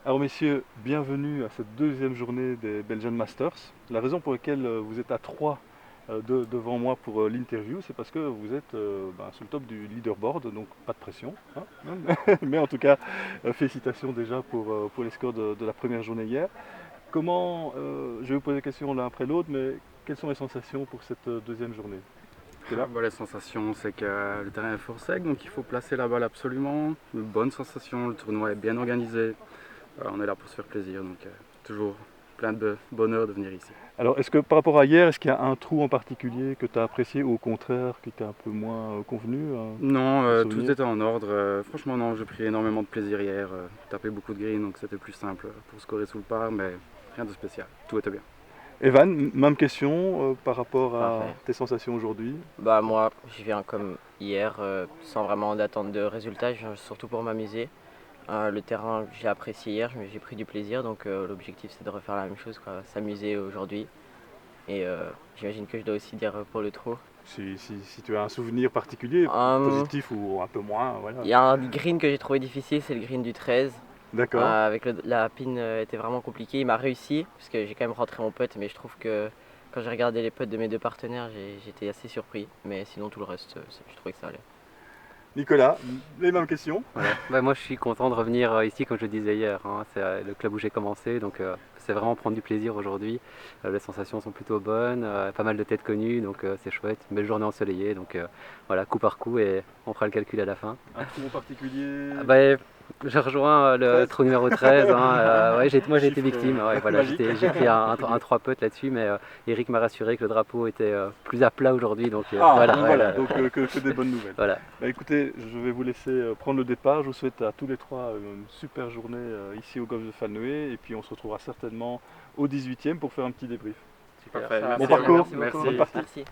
Alors messieurs, bienvenue à cette deuxième journée des Belgian Masters. La raison pour laquelle vous êtes à trois devant moi pour l'interview, c'est parce que vous êtes sur le top du leaderboard, donc pas de pression, hein, mais en tout cas, félicitations déjà pour les scores de la première journée hier. Je vais vous poser des questions l'un après l'autre, mais quelles sont les sensations pour cette deuxième journée? T'es là? La sensation, c'est que le terrain est fort sec, donc il faut placer la balle absolument. Une bonne sensation, le tournoi est bien organisé. On est là pour se faire plaisir, donc toujours plein de bonheur de venir ici. Alors, est-ce que par rapport à hier, est-ce qu'il y a un trou en particulier que tu as apprécié ou au contraire qui t'est un peu moins convenu, Non, un tout souvenir? était en ordre. Franchement, non, j'ai pris énormément de plaisir hier. Tapé beaucoup de greens, donc c'était plus simple pour scorer sous le par, mais rien de spécial. Tout était bien. Evan, même question par rapport à Parfait. tes sensations aujourd'hui. Bah moi, je viens comme hier, sans vraiment d'attente de résultats, je viens surtout pour m'amuser. Le terrain, j'ai apprécié hier, j'ai pris du plaisir, donc l'objectif c'est de refaire la même chose, quoi, s'amuser aujourd'hui. Et j'imagine que je dois aussi dire pour le trou. Si tu as un souvenir particulier, Hum, positif ou un peu moins, voilà. Il y a un green que j'ai trouvé difficile, c'est le green du 13. D'accord. Avec la pin était vraiment compliqué. Il m'a réussi, parce que j'ai quand même rentré mon putt, mais je trouve que quand j'ai regardé les putts de mes deux partenaires, j'étais assez surpris. Mais sinon, tout le reste, je trouvais que ça allait. Nicolas, les mêmes questions. Moi je suis content de revenir ici comme je disais hier, hein. C'est le club où j'ai commencé, donc c'est vraiment prendre du plaisir aujourd'hui. Les sensations sont plutôt bonnes, pas mal de têtes connues, donc c'est chouette. Une belle journée ensoleillée, donc voilà, coup par coup et on fera le calcul à la fin. Un trou en particulier. Ah, bah, je rejoins le 13. trou numéro 13, hein. Ouais, moi j'ai été Chiffre victime, ouais, voilà, magique. j'ai pris un 3 potes là-dessus, mais Eric m'a rassuré que le drapeau était plus à plat aujourd'hui, donc Ah, voilà, donc voilà, donc que des bonnes nouvelles. voilà. Bah, écoutez, je vais vous laisser prendre le départ. Je vous souhaite à tous les trois une super journée ici au golf de Falnoé. Et puis on se retrouvera certainement au 18e pour faire un petit débrief. Super. Parfait, Ça, merci Bon à vous. parcours, merci beaucoup. bonne partie. Merci.